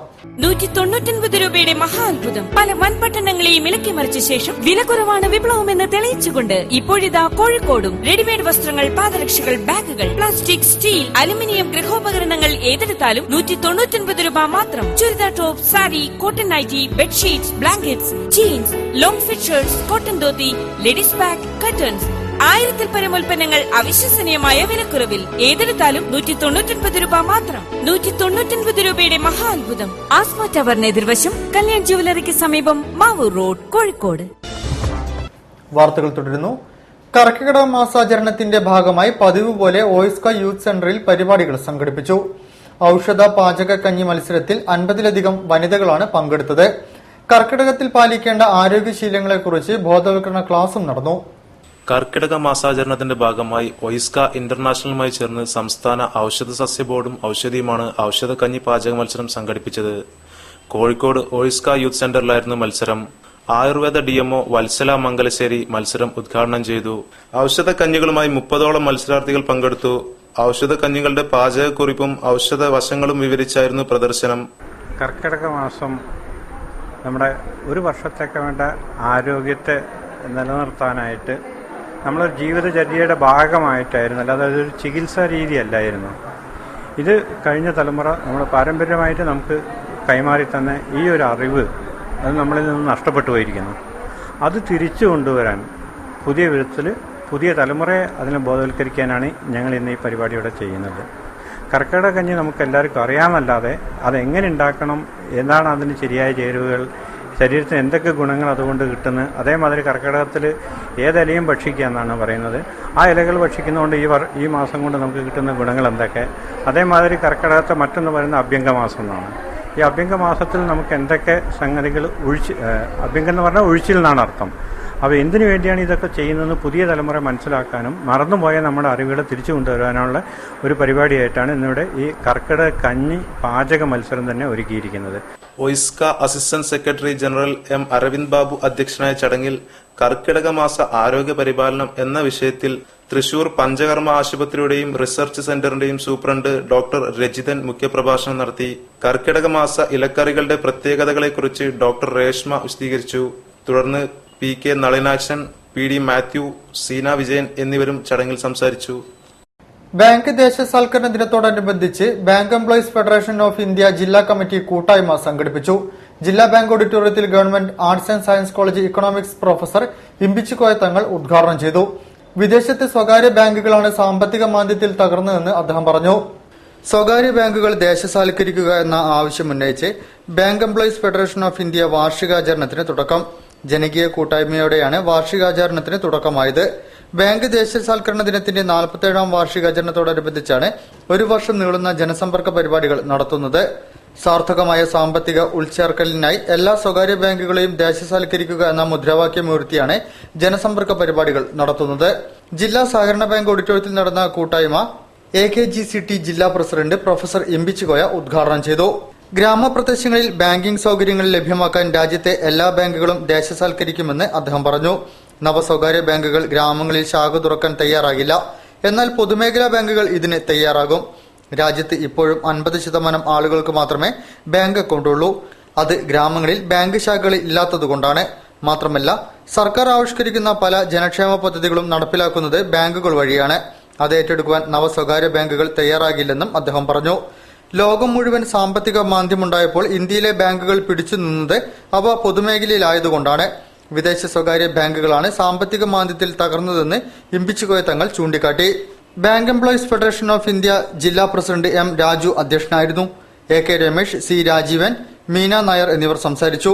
199 രൂപയുടെ മഹാത്ഭുതം. പല വൻപട്ടണങ്ങളെയും ഇളക്കിമറിച്ച ശേഷം വിലക്കുറവാണ് വിപ്ലവമെന്ന് തെളിയിച്ചുകൊണ്ട് ഇപ്പോഴിതാ കോഴിക്കോടും റെഡിമെയ്ഡ് വസ്ത്രങ്ങൾ, പാദരക്ഷകൾ, ബാഗുകൾ, പ്ലാസ്റ്റിക്, സ്റ്റീൽ, അലുമിനിയം ഗൃഹോപകരണങ്ങൾ ഏതെടുത്താലും 199 രൂപ മാത്രം. Churidar top, sari, cotton nightie, bedsheets, blankets, jeans, long fit shirts, cotton dhoti, ladies bag, curtains, 1000-ൽ പരം ഉൽപ്പന്നങ്ങൾ അവിശ്വസനീയമായ വിലക്കുറവിൽ. ഏതെടുത്താലും 199 രൂപ മാത്രം. 199 രൂപയുടെ മഹാത്ഭുതം. ആസ്മ ടവറിന് എതിർവശം, കല്യാൺ ജുവലറിക്ക് സമീപം, മാവൂർ റോഡ്, കോഴിക്കോട്. വാർത്തകൾ തുടരുന്നു. കർക്കിടക മാസാചരണത്തിന്റെ ഭാഗമായി പതിവ് പോലെ ഓയിസ്ക യൂത്ത് സെന്ററിൽ പരിപാടികൾ സംഘടിപ്പിച്ചു. ഔഷധ പാചക കഞ്ഞി മത്സരത്തിൽ 50-ലധികം വനിതകളാണ് പങ്കെടുത്തത്. കർക്കിടകത്തിൽ പാലിക്കേണ്ട ആരോഗ്യശീലങ്ങളെക്കുറിച്ച് ബോധവൽക്കരണ ക്ലാസും നടന്നു. കർക്കിടക മാസാചരണത്തിന്റെ ഭാഗമായി ഒയിസ്ക ഇന്റർനാഷണലുമായി ചേർന്ന് സംസ്ഥാന ഔഷധ സസ്യ ബോർഡും ഔഷധിയുമാണ് ഔഷധ കഞ്ഞി പാചക മത്സരം സംഘടിപ്പിച്ചത്. കോഴിക്കോട് ഒയിസ്ക യൂത്ത് സെന്ററിലായിരുന്നു മത്സരം. ആയുർവേദ DMO വത്സല മംഗലശ്ശേരി മത്സരം ഉദ്ഘാടനം ചെയ്തു. ഔഷധ കഞ്ഞികളുമായി 30ഓളം മത്സരാർത്ഥികൾ പങ്കെടുത്തു. ഔഷധ കഞ്ഞികളുടെ പാചകക്കുറിപ്പും ഔഷധ വശങ്ങളും വിവരിച്ചായിരുന്നു പ്രദർശനം. കർക്കിടക മാസം നമ്മുടെ ഒരു വർഷത്തേക്ക് വേണ്ട ആരോഗ്യത്തെ നിലനിർത്താനായിട്ട് നമ്മളൊരു ജീവിതചര്യയുടെ ഭാഗമായിട്ടായിരുന്നു, അല്ലാതെ അതൊരു ചികിത്സാ രീതി അല്ലായിരുന്നു. ഇത് കഴിഞ്ഞ തലമുറ നമ്മൾ പാരമ്പര്യമായിട്ട് നമുക്ക് കൈമാറി തന്ന ഈ ഒരു അറിവ് അത് നമ്മളിൽ നിന്ന് നഷ്ടപ്പെട്ടു പോയിരിക്കുന്നു. അത് തിരിച്ചു കൊണ്ടുവരാൻ പുതിയ വിധത്തിൽ പുതിയ തലമുറയെ അതിനെ ബോധവൽക്കരിക്കാനാണ് ഞങ്ങൾ ഇന്ന് ഈ പരിപാടി ഇവിടെ ചെയ്യുന്നത്. കർക്കിടക കഞ്ഞി നമുക്ക് എല്ലാവർക്കും അറിയാമെന്നല്ലാതെ അതെങ്ങനെ ഉണ്ടാക്കണം, എന്താണ് അതിന് ശരിയായ ചേരുവകൾ, ശരീരത്തിന് എന്തൊക്കെ ഗുണങ്ങൾ അതുകൊണ്ട് കിട്ടുന്നത്, അതേമാതിരി കർക്കിടകത്തിൽ ഏതിലയും ഭക്ഷിക്കുക എന്നാണ് പറയുന്നത്. ആ ഇലകൾ ഭക്ഷിക്കുന്നതുകൊണ്ട് ഈ മാസം കൊണ്ട് നമുക്ക് കിട്ടുന്ന ഗുണങ്ങൾ എന്തൊക്കെ. അതേമാതിരി കർക്കിടകത്തെ മറ്റൊന്ന് പറയുന്നത് അഭ്യംഗമാസം എന്നാണ്. ഈ അഭ്യംഗമാസത്തിൽ നമുക്ക് എന്തൊക്കെ സംഗതികൾ അഭ്യംഗം എന്ന് പറഞ്ഞാൽ ഒഴിച്ചിൽ എന്നാണ് അർത്ഥം. അപ്പോൾ എന്തിനു വേണ്ടിയാണ് ഇതൊക്കെ ചെയ്യുന്നതെന്ന് പുതിയ തലമുറ മനസ്സിലാക്കാനും മറന്നുപോയ നമ്മുടെ അറിവുകളെ തിരിച്ചു കൊണ്ടുവരാനുള്ള ഒരു പരിപാടിയായിട്ടാണ് ഇന്നിവിടെ ഈ കർക്കിടക കഞ്ഞി പാചക മത്സരം തന്നെ ഒരുക്കിയിരിക്കുന്നത്. OISCA assistant secretary general M. Aravind Babu അധ്യക്ഷനായ ചടങ്ങിൽ കർക്കിടക മാസ ആരോഗ്യ പരിപാലനം എന്ന വിഷയത്തിൽ തൃശൂർ പഞ്ചകർമ്മ ആശുപത്രിയുടെയും റിസർച്ച് സെന്ററിന്റെയും സൂപ്രണ്ട് ഡോക്ടർ രജിതൻ മുഖ്യപ്രഭാഷണം നടത്തി. കർക്കിടക മാസ ഇലക്കറികളുടെ പ്രത്യേകതകളെക്കുറിച്ച് ഡോക്ടർ രേഷ്മ വിശദീകരിച്ചു. തുടർന്ന് PK നളിനാക്ഷൻ, PD മാത്യു, സീന വിജയൻ എന്നിവരും ചടങ്ങിൽ സംസാരിച്ചു. ബാങ്ക് ദേശസാൽക്കരണ ദിനത്തോടനുബന്ധിച്ച് bank employees federation of India ജില്ലാ കമ്മിറ്റി കൂട്ടായ്മ സംഘടിപ്പിച്ചു. ജില്ലാ ബാങ്ക് ഓഡിറ്റോറിയത്തിൽ government arts and science college economics professor Imbichikoya തങ്ങൾ ഉദ്ഘാടനം ചെയ്തു. വിദേശത്തെ സ്വകാര്യ ബാങ്കുകളാണ് സാമ്പത്തിക മാന്ദ്യത്തിൽ തകർന്നതെന്ന് അദ്ദേഹം പറഞ്ഞു. സ്വകാര്യ ബാങ്കുകൾ ദേശസാൽക്കരിക്കുക എന്ന ആവശ്യമുന്നയിച്ച് bank employees federation of India വാർഷികാചരണത്തിന് തുടക്കം. ജനകീയ കൂട്ടായ്മയോടെയാണ് വാർഷികാചരണത്തിന് തുടക്കമായത്. ബാങ്ക് ദേശസാൽക്കരണ ദിനത്തിന്റെ 47ാം വാർഷികാചരണത്തോടനുബന്ധിച്ചാണ് ഒരു വർഷം നീളുന്ന ജനസമ്പർക്ക പരിപാടികൾ നടത്തുന്നത്. സാർത്ഥകമായ സാമ്പത്തിക ഉൾച്ചേർക്കലിനായി എല്ലാ സ്വകാര്യ ബാങ്കുകളെയും ദേശസാൽക്കരിക്കുക എന്ന മുദ്രാവാക്യമുയർത്തിയാണ് ജനസമ്പർക്ക പരിപാടികൾ നടത്തുന്നത്. ജില്ലാ സഹകരണ ബാങ്ക് ഓഡിറ്റോറിയത്തിൽ നടന്ന കൂട്ടായ്മ AKGCT ജില്ലാ പ്രസിഡന്റ് പ്രൊഫസർ എംബിച്ചികോയ ഉദ്ഘാടനം ചെയ്തു. ഗ്രാമപ്രദേശങ്ങളിൽ ബാങ്കിംഗ് സൌകര്യങ്ങൾ ലഭ്യമാക്കാൻ രാജ്യത്തെ എല്ലാ ബാങ്കുകളും ദേശസാൽക്കരിക്കുമെന്ന് അദ്ദേഹം പറഞ്ഞു. നവസ്വകാര്യ ബാങ്കുകൾ ഗ്രാമങ്ങളിൽ ശാഖ തുറക്കാൻ തയ്യാറാകില്ല. എന്നാൽ പൊതുമേഖലാ ബാങ്കുകൾ ഇതിന് തയ്യാറാകും. രാജ്യത്ത് ഇപ്പോഴും 50% ആളുകൾക്ക് മാത്രമേ ബാങ്ക് അക്കൗണ്ട് ഉള്ളൂ. അത് ഗ്രാമങ്ങളിൽ ബാങ്ക് ശാഖകൾ ഇല്ലാത്തതുകൊണ്ടാണ്. മാത്രമല്ല, സർക്കാർ ആവിഷ്കരിക്കുന്ന പല ജനക്ഷേമ പദ്ധതികളും നടപ്പിലാക്കുന്നത് ബാങ്കുകൾ വഴിയാണ്. അത് ഏറ്റെടുക്കുവാൻ നവസ്വകാര്യ ബാങ്കുകൾ തയ്യാറാകില്ലെന്നും അദ്ദേഹം പറഞ്ഞു. ലോകം മുഴുവൻ സാമ്പത്തിക മാന്ദ്യമുണ്ടായപ്പോൾ ഇന്ത്യയിലെ ബാങ്കുകൾ പിടിച്ചു നിന്നത് അവ പൊതുമേഖലയിലായതുകൊണ്ടാണ്. വിദേശ സ്വകാര്യ ബാങ്കുകളാണ് സാമ്പത്തിക മാന്ദ്യത്തിൽ തകർന്നതെന്ന് ഇമ്പിച്ചുകോയ തങ്ങൾ ചൂണ്ടിക്കാട്ടി. Bank employees federation of India ജില്ലാ പ്രസിഡന്റ് M. രാജു അധ്യക്ഷനായിരുന്നു. AK Ramesh, C. രാജീവൻ, മീന നായർ എന്നിവർ സംസാരിച്ചു.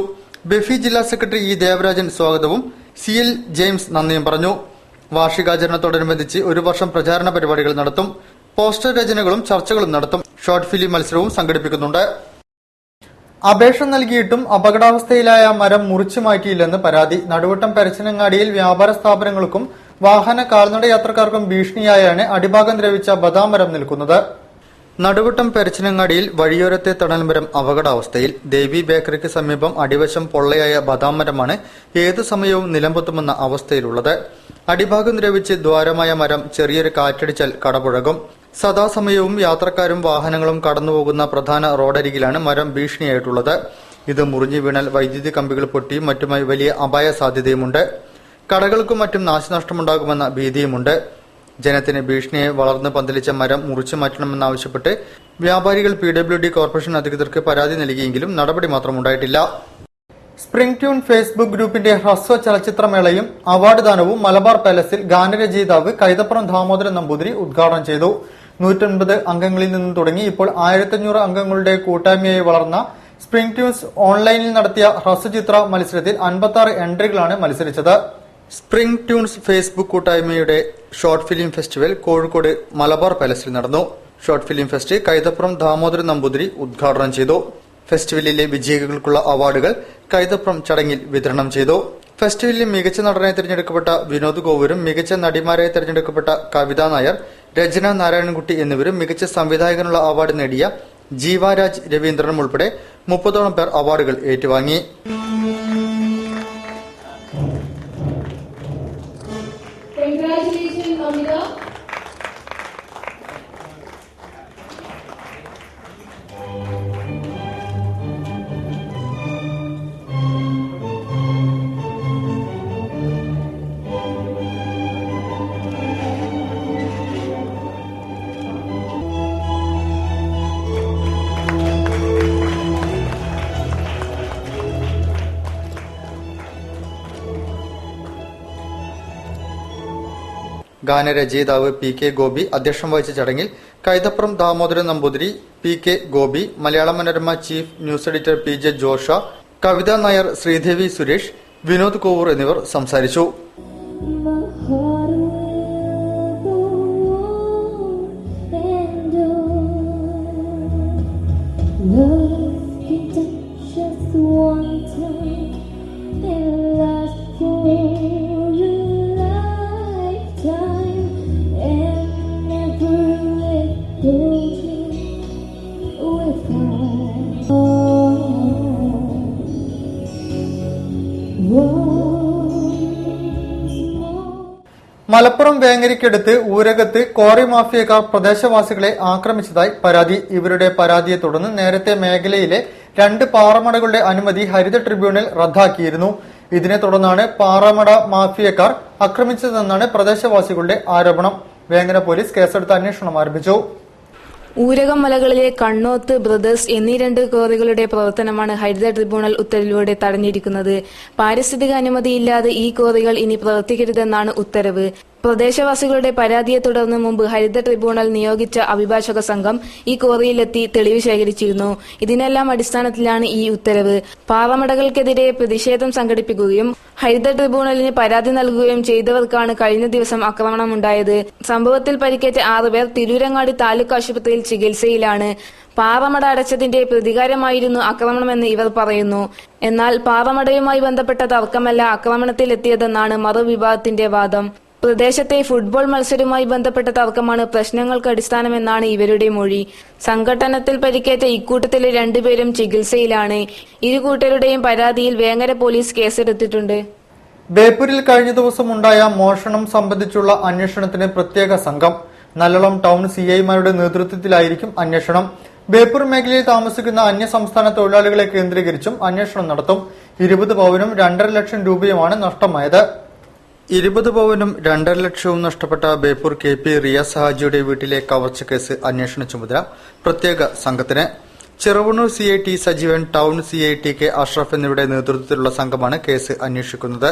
ബെഫി ജില്ലാ സെക്രട്ടറി E. ദേവരാജൻ സ്വാഗതവും CL ജെയിംസ് നന്ദിയും പറഞ്ഞു. വാർഷികാചരണത്തോടനുബന്ധിച്ച് ഒരു വർഷം പ്രചാരണ പരിപാടികൾ നടത്തും. പോസ്റ്റർ രചനകളും ചർച്ചകളും നടത്തും. ഷോർട്ട് ഫിലിം മത്സരവും സംഘടിപ്പിക്കുന്നുണ്ട്. അപേക്ഷ നൽകിയിട്ടും അപകടാവസ്ഥയിലായ മരം മുറിച്ചു മാറ്റിയില്ലെന്ന് പരാതി. നടുവട്ടം പരച്ചനങ്ങാടിയിൽ വ്യാപാര സ്ഥാപനങ്ങൾക്കും വാഹന കാൽനട യാത്രക്കാർക്കും ഭീഷണിയായാണ് അടിഭാഗം ദ്രവിച്ച ബദാം മരം നിൽക്കുന്നത്. നടുവട്ടം പരച്ചനങ്ങാടിയിൽ വഴിയോരത്തെ തണൽമരം അപകടാവസ്ഥയിൽ. ദേവി ബേക്കറിക്ക് സമീപം അടിവശം പൊള്ളയായ ബദാം മരമാണ് ഏതു സമയവും നിലംപൊത്തുമെന്ന അവസ്ഥയിലുള്ളത്. അടിഭാഗം ദ്രവിച്ച് ദ്വാരമായ മരം ചെറിയൊരു കാറ്റടിച്ചാൽ കടപുഴകും. സദാസമയവും യാത്രക്കാരും വാഹനങ്ങളും കടന്നുപോകുന്ന പ്രധാന റോഡരികിലാണ് മരം ഭീഷണിയായിട്ടുള്ളത്. ഇത് മുറിഞ്ഞു വീണാൽ വൈദ്യുതി കമ്പികൾ പൊട്ടിയും മറ്റുമായി വലിയ അപായ സാധ്യതയുമുണ്ട്. കടകൾക്കും മറ്റും നാശനഷ്ടമുണ്ടാകുമെന്ന ഭീതിയുമുണ്ട്. ജനത്തിന് ഭീഷണിയെ വളർന്ന് പന്തലിച്ച മരം മുറിച്ചു മാറ്റണമെന്നാവശ്യപ്പെട്ട് വ്യാപാരികൾ PWD കോർപ്പറേഷൻ അധികൃതർക്ക് പരാതി നൽകിയെങ്കിലും നടപടി മാത്രം ഉണ്ടായിട്ടില്ല. സ്പ്രിംഗ് ട്യൂൺ ഫേസ്ബുക്ക് ഗ്രൂപ്പിന്റെ ഹ്രസ്വ ചലച്ചിത്രമേളയും അവാർഡ് ദാനവും മലബാർ പാലസിൽ ഗാനരചയിതാവ് കൈതപ്പുറം ദാമോദരൻ നമ്പൂതിരി ഉദ്ഘാടനം ചെയ്തു. 109 അംഗങ്ങളിൽ നിന്നും തുടങ്ങി ഇപ്പോൾ 1500 അംഗങ്ങളുടെ കൂട്ടായ്മയായി വളർന്ന സ്പ്രിംഗ് ട്യൂൺസ് ഓൺലൈനിൽ നടത്തിയ ഹ്രസ്വചിത്ര മത്സരത്തിൽ 56 എൻട്രികളാണ് മത്സരിച്ചത്. സ്പ്രിംഗ് ട്യൂൺസ് ഫേസ്ബുക്ക് കൂട്ടായ്മയുടെ short film festival Kozhikode Malabar പാലസിൽ നടന്നു. Short film fest Kaithapram Damodaran Namboothiri ഉദ്ഘാടനം ചെയ്തു. ഫെസ്റ്റിവലിലെ വിജയികൾക്കുള്ള അവാർഡുകൾ കൈതപ്പുറം ചടങ്ങിൽ വിതരണം ചെയ്തു. ഫെസ്റ്റിവലിൽ മികച്ച നടനായി തിരഞ്ഞെടുക്കപ്പെട്ട വിനോദ് കോവൂരും മികച്ച നടിമാരായി തിരഞ്ഞെടുക്കപ്പെട്ട കവിത നായർ, രചന നാരായണൻകുട്ടി എന്നിവരും മികച്ച സംവിധായകനുള്ള അവാർഡ് നേടിയ ജീവാരാജ് രവീന്ദ്രനും ഉൾപ്പെടെ 30ഓളം പേർ അവാർഡുകൾ ഏറ്റുവാങ്ങി. ഗാനരചയിതാവ് PK ഗോപി അധ്യക്ഷം വഹിച്ച ചടങ്ങിൽ Kaithapram Damodaran Namboothiri, PK Gopi, Malayala Manorama chief news editor PJ ജോഷ, കവിത നായർ, ശ്രീദേവി സുരേഷ്, വിനോദ് കോവൂർ എന്നിവർ സംസാരിച്ചു. മലപ്പുറം വേങ്ങരിക്കടുത്ത് ഊരകത്ത് ക്വാറി മാഫിയക്കാർ പ്രദേശവാസികളെ ആക്രമിച്ചതായി പരാതി. ഇവരുടെ പരാതിയെ തുടർന്ന് നേരത്തെ മേഖലയിലെ 2 പാറമടകളുടെ അനുമതി ഹരിത ട്രിബ്യൂണൽ റദ്ദാക്കിയിരുന്നു. ഇതിനെ തുടർന്നാണ് പാറമട മാഫിയക്കാർ ആക്രമിച്ചതെന്നാണ് പ്രദേശവാസികളുടെ ആരോപണം. വേങ്ങര പോലീസ് കേസെടുത്ത് അന്വേഷണം ആരംഭിച്ചു. ഊരകം മലകളിലെ കണ്ണോത്ത് ബ്രദേഴ്സ് എന്നീ 2 ക്വാറികളുടെ പ്രവർത്തനമാണ് ഹരിത ട്രിബ്യൂണൽ ഉത്തരവിലൂടെ തടഞ്ഞിരിക്കുന്നത്. പാരിസ്ഥിതിക അനുമതിയില്ലാതെ ഈ ക്വാറികൾ ഇനി പ്രവർത്തിക്കരുതെന്നാണ് ഉത്തരവ്. പ്രദേശവാസികളുടെ പരാതിയെ തുടർന്ന് മുമ്പ് ഹരിത ട്രിബ്യൂണൽ നിയോഗിച്ച അഭിഭാഷക സംഘം ഈ ക്വാറിയിലെത്തി തെളിവ് ശേഖരിച്ചിരുന്നു. ഇതിനെല്ലാം അടിസ്ഥാനത്തിലാണ് ഈ ഉത്തരവ്. പാറമടകൾക്കെതിരെ പ്രതിഷേധം സംഘടിപ്പിക്കുകയും ഹരിത ട്രിബ്യൂണലിന് പരാതി നൽകുകയും ചെയ്തവർക്കാണ് കഴിഞ്ഞ ദിവസം ആക്രമണമുണ്ടായത്. സംഭവത്തിൽ പരിക്കേറ്റ 6 പേർ തിരൂരങ്ങാടി താലൂക്ക് ആശുപത്രിയിൽ ചികിത്സയിലാണ്. പാറമട അടച്ചതിന്റെ പ്രതികാരമായിരുന്നു ആക്രമണമെന്ന് ഇവർ പറയുന്നു. എന്നാൽ പാറമടയുമായി ബന്ധപ്പെട്ട തർക്കമല്ല ആക്രമണത്തിലെത്തിയതെന്നാണ് മറുവിഭാഗത്തിന്റെ വാദം. പ്രദേശത്തെ ഫുട്ബോൾ മത്സരവുമായി ബന്ധപ്പെട്ട തർക്കമാണ് പ്രശ്നങ്ങൾക്ക് അടിസ്ഥാനമെന്നാണ് ഇവരുടെ മൊഴി. സംഘട്ടനത്തിൽ പരിക്കേറ്റ ഇക്കൂട്ടത്തിലെ 2 പേരും ചികിത്സയിലാണ്. ഇരു കൂട്ടരുടെയും പരാതിയിൽ വേങ്ങര പോലീസ് കേസെടുത്തിട്ടുണ്ട്. ബേപ്പൂരിൽ കഴിഞ്ഞ ദിവസം ഉണ്ടായ മോഷണം സംബന്ധിച്ചുള്ള അന്വേഷണത്തിന് പ്രത്യേക സംഘം. നല്ലളം ടൗൺ സിഐമാരുടെ നേതൃത്വത്തിലായിരിക്കും അന്വേഷണം. ബേപ്പൂർ മേഖലയിൽ താമസിക്കുന്ന അന്യസംസ്ഥാന തൊഴിലാളികളെ കേന്ദ്രീകരിച്ചും അന്വേഷണം നടത്തും. 20 പവനും 2.5 ലക്ഷം രൂപയുമാണ് നഷ്ടമായത്. 20 പവനും 2.5 ലക്ഷവും നഷ്ടപ്പെട്ട ബേപ്പൂർ KP റിയാസ് ഹാജിയുടെ വീട്ടിലെ കവർച്ച കേസ് അന്വേഷണ ചുമതല പ്രത്യേക സംഘത്തിന്. Cheruvannur CI T Sajeevan, town CI TK Ashraf എന്നിവരുടെ നേതൃത്വത്തിലുള്ള സംഘമാണ് കേസ് അന്വേഷിക്കുന്നത്.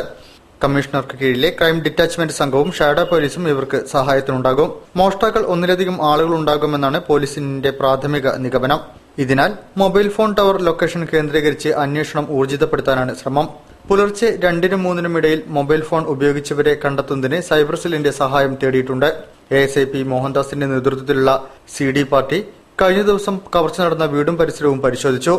കമ്മീഷണർക്ക് കീഴിലെ ക്രൈം ഡിറ്റാച്ച്മെന്റ് സംഘവും ഷാഡോ പോലീസും ഇവർക്ക് സഹായത്തിനുണ്ടാകും. മോഷ്ടാക്കൾ ഒന്നിലധികം ആളുകൾ ഉണ്ടാകുമെന്നാണ് പോലീസിന്റെ പ്രാഥമിക നിഗമനം. ഇതിനാൽ മൊബൈൽ ഫോൺ ടവർ ലൊക്കേഷൻ കേന്ദ്രീകരിച്ച് അന്വേഷണം ഊർജിതപ്പെടുത്താനാണ് ശ്രമം. പുലർച്ചെ 2-നും 3-നും ഇടയിൽ മൊബൈൽ ഫോൺ ഉപയോഗിച്ചവരെ കണ്ടെത്തുന്നതിന് സൈബർ സെല്ലിന്റെ സഹായം തേടിയിട്ടുണ്ട്. ASIP മോഹൻദാസിന്റെ നേതൃത്വത്തിലുള്ള CD പാർട്ടി കഴിഞ്ഞ ദിവസം കവർച്ച നടന്ന വീടും പരിസരവും പരിശോധിച്ചു.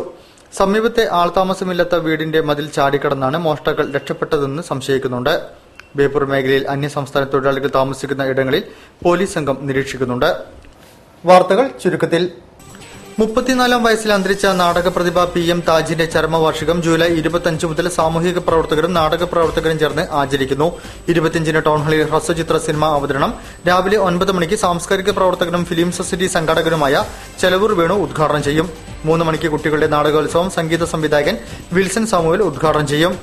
സമീപത്തെ ആൾതാമസമില്ലാത്ത വീടിന്റെ മതിൽ ചാടിക്കടന്നാണ് മോഷ്ടാക്കൾ രക്ഷപ്പെട്ടതെന്ന് സംശയിക്കുന്നുണ്ട്. ബേപ്പൂർ മേഖലയിൽ അന്യസംസ്ഥാന തൊഴിലാളികൾ താമസിക്കുന്ന ഇടങ്ങളിൽ പോലീസ് സംഘം നിരീക്ഷിക്കുന്നുണ്ട്. വാർത്തകൾ ചുരുക്കത്തിൽ. 34-ാം വയസ്സിൽ അന്തരിച്ച നാടക പ്രതിഭ PM താജിന്റെ ചരമവാർഷികം ജൂലൈ 25 മുതൽ സാമൂഹിക പ്രവർത്തകരും നാടക പ്രവർത്തകരും ചേർന്ന് ആചരിക്കുന്നു. 25-ന് ടൗൺഹാളിൽ ഹ്രസ്വചിത്ര സിനിമ അവതരണം. രാവിലെ 9 മണിക്ക് സാംസ്കാരിക പ്രവർത്തകനും ഫിലിം സൊസൈറ്റി സംഘാടകനുമായ ചെലവൂർ വേണു ഉദ്ഘാടനം ചെയ്യും. 3 മണിക്ക് കുട്ടികളുടെ നാടകോത്സവം സംഗീത സംവിധായകൻ വിൽസൺ സാമുവൽ ഉദ്ഘാടനം ചെയ്യും.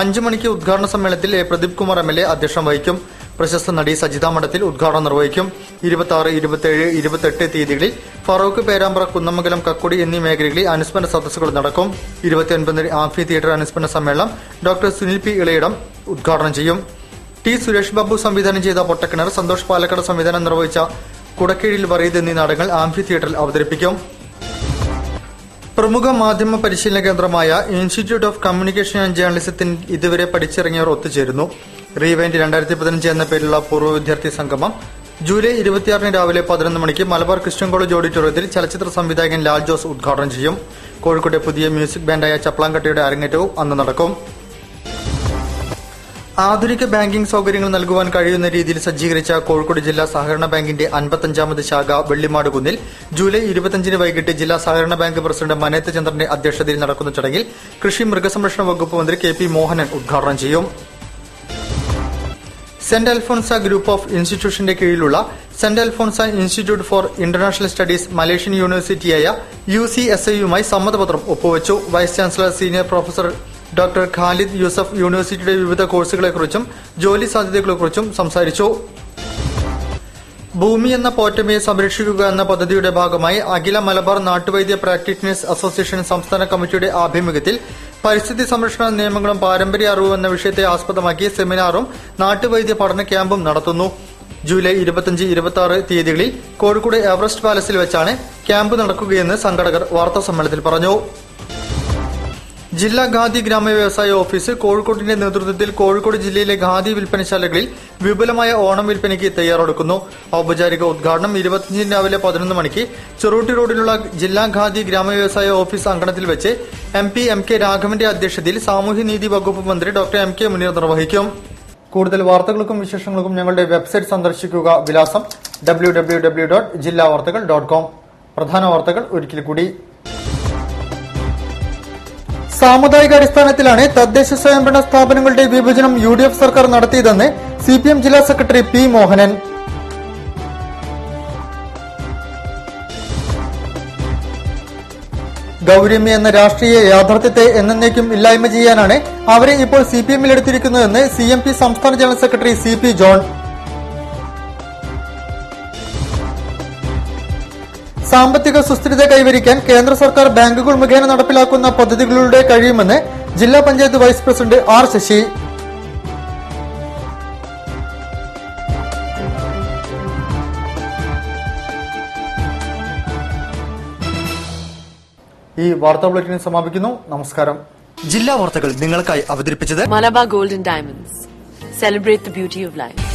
5 മണിക്ക് ഉദ്ഘാടന സമ്മേളനത്തിൽ പ്രദീപ് കുമാർ MLA അധ്യക്ഷം വഹിക്കും. പ്രശസ്ത നടി സജിത മഠത്തിൽ ഉദ്ഘാടനം നിർവഹിക്കും. 26, 27, 28 തീയതികളിൽ ഫറൂഖ്, പേരാമ്പ്ര, കുന്നമംഗലം, കക്കുടി എന്നീ മേഖലകളിൽ അനുസ്മരണ സദസ്സുകൾ നടക്കും. 29 ആംഫി തിയേറ്റർ അനുസ്മരണ സമ്മേളനം ഡോക്ടർ സുനിൽ P ഇളയിടം ഉദ്ഘാടനം ചെയ്യും. T സുരേഷ് ബാബു സംവിധാനം ചെയ്ത പൊട്ടക്കിണർ, സന്തോഷ് പാലക്കാട് സംവിധാനം നിർവഹിച്ച കുടക്കീഴിൽ വറീദ് എന്നീ നാടകങ്ങൾ ആംഫി തിയേറ്ററിൽ അവതരിപ്പിക്കും. പ്രമുഖ മാധ്യമ പരിശീലന കേന്ദ്രമായ ഇൻസ്റ്റിറ്റ്യൂട്ട് ഓഫ് കമ്മ്യൂണിക്കേഷൻ ആൻഡ് ജേർണലിസത്തിൽ ഇതുവരെ പഠിച്ചിറങ്ങിയവർ ഒത്തുചേരുന്നു. റീവൈൻഡ് 2015 എന്ന പേരിലുള്ള പൂർവ്വ വിദ്യാർത്ഥി സംഗമം ജൂലൈ 26 രാവിലെ 11 മണിക്ക് മലബാർ ക്രിസ്ത്യൻ കോളേജ് ഓഡിറ്റോറിയത്തിൽ ചലച്ചിത്ര സംവിധായകൻ ലാൽ ജോസ് ഉദ്ഘാടനം ചെയ്യും. കോഴിക്കോട്ടെ പുതിയ മ്യൂസിക് ബാൻഡായ ചപ്ലാങ്കട്ടയുടെ അരങ്ങേറ്റവും അന്ന് നടക്കും. ആധുനിക ബാങ്കിംഗ് സൌകര്യങ്ങൾ നൽകുവാൻ കഴിയുന്ന രീതിയിൽ സജ്ജീകരിച്ച കോഴിക്കോട് ജില്ലാ സഹകരണ ബാങ്കിന്റെ 55ാമത് ശാഖ വെള്ളിമാട് കുന്നിൽ ജൂലൈ 25-ന് വൈകിട്ട് ജില്ലാ സഹകരണ ബാങ്ക് പ്രസിഡന്റ് മനേത്ത് ചന്ദ്രന്റെ അധ്യക്ഷതയിൽ നടക്കുന്ന ചടങ്ങിൽ കൃഷി മൃഗസംരക്ഷണ വകുപ്പ് മന്ത്രി KP മോഹനൻ ഉദ്ഘാടനം ചെയ്യും. സെന്റ് അൽഫോൺസ ഗ്രൂപ്പ് ഓഫ് ഇൻസ്റ്റിറ്റ്യൂഷന്റെ കീഴിലുള്ള saint Alphonsa institute for international studies Malaysian യൂണിവേഴ്സിറ്റിയായ UCSIയുമായി സമ്മതപത്രം ഒപ്പുവച്ചു. Vice chancellor senior professor doctor Khalid Yusuf യൂണിവേഴ്സിറ്റിയുടെ വിവിധ കോഴ്സുകളെക്കുറിച്ചും ജോലി സാധ്യതകളെക്കുറിച്ചും സംസാരിച്ചു. ഭൂമി എന്ന പോറ്റമയെ സംരക്ഷിക്കുക എന്ന പദ്ധതിയുടെ ഭാഗമായി അഖില മലബാർ നാട്ടുവൈദ്യ പ്രാക്ടീഷണേഴ്സ് അസോസിയേഷൻ സംസ്ഥാന കമ്മിറ്റിയുടെ ആഭിമുഖ്യത്തിൽ പരിസ്ഥിതി സംരക്ഷണ നിയമങ്ങളും പാരമ്പര്യ അറിവും എന്ന വിഷയത്തെ ആസ്പദമാക്കി സെമിനാറും നാട്ടുവൈദ്യ പഠന ക്യാമ്പും നടത്തുന്നു. ജൂലൈ 25, 26 തീയതികളിൽ കോഴിക്കോട് എവറസ്റ്റ് പാലസിൽ വെച്ചാണ് ക്യാമ്പ് നടക്കുകയെന്ന് സംഘാടകർ വാർത്താസമ്മേളനത്തിൽ പറഞ്ഞു. ജില്ലാ ഖാദി ഗ്രാമ വ്യവസായ ഓഫീസ് കോഴിക്കോടിന്റെ നേതൃത്വത്തിൽ കോഴിക്കോട് ജില്ലയിലെ ഖാദി വിൽപ്പനശാലകളിൽ വിപുലമായ ഓണം വിൽപ്പനയ്ക്ക് തയ്യാറെടുക്കുന്നു. ഔപചാരിക ഉദ്ഘാടനം 25 രാവിലെ 11 മണിക്ക് ചെറുട്ടി റോഡിലുള്ള ജില്ലാ ഖാദി ഗ്രാമ വ്യവസായ ഓഫീസ് അങ്കണത്തിൽ വെച്ച് MP MK രാഘവന്റെ അധ്യക്ഷതയിൽ സാമൂഹ്യനീതി വകുപ്പ് മന്ത്രി ഡോക്ടർ MK മുനീർ നിർവഹിക്കും. കൂടുതൽ വാർത്തകൾക്കും വിശേഷങ്ങൾക്കും ഞങ്ങളുടെ വെബ്സൈറ്റ് സന്ദർശിക്കുക. വിലാസം www.jillavartakal.com. പ്രധാന വാർത്തകൾ ഒരിക്കൽ കൂടി. സാമുദായിക അടിസ്ഥാനത്തിലാണ് തദ്ദേശ സ്വയംഭരണ സ്ഥാപനങ്ങളുടെ വിഭജനം UDF സർക്കാർ നടത്തിയതെന്ന് CPM ജില്ലാ സെക്രട്ടറി P മോഹനൻ. ഗൌരിയമ്മ എന്ന രാഷ്ട്രീയ യാഥാർത്ഥ്യത്തെ എന്നേക്കും ഇല്ലായ്മ ചെയ്യാനാണ് അവരെ ഇപ്പോൾ CPMൽ എടുത്തിരിക്കുന്നതെന്ന് CMP സംസ്ഥാന ജനറൽ സെക്രട്ടറി CP ജോൺ. സാമ്പത്തിക സുസ്ഥിരത കൈവരിക്കാൻ കേന്ദ്ര സർക്കാർ ബാങ്കുകൾ മുഖേന നടപ്പിലാക്കുന്ന പദ്ധതികളിലൂടെ കഴിയുമെന്ന് ജില്ലാ panchayat vice president R Sasi. ഈ വാർത്താ ബുള്ളറ്റിൻ സമാപിക്കുന്നു. നമസ്കാരം. ജില്ലാ വാർത്തകൾ നിങ്ങൾക്കായി അവതരിപ്പിച്ചത് Malabar Gold and Diamonds. Celebrate the beauty of life.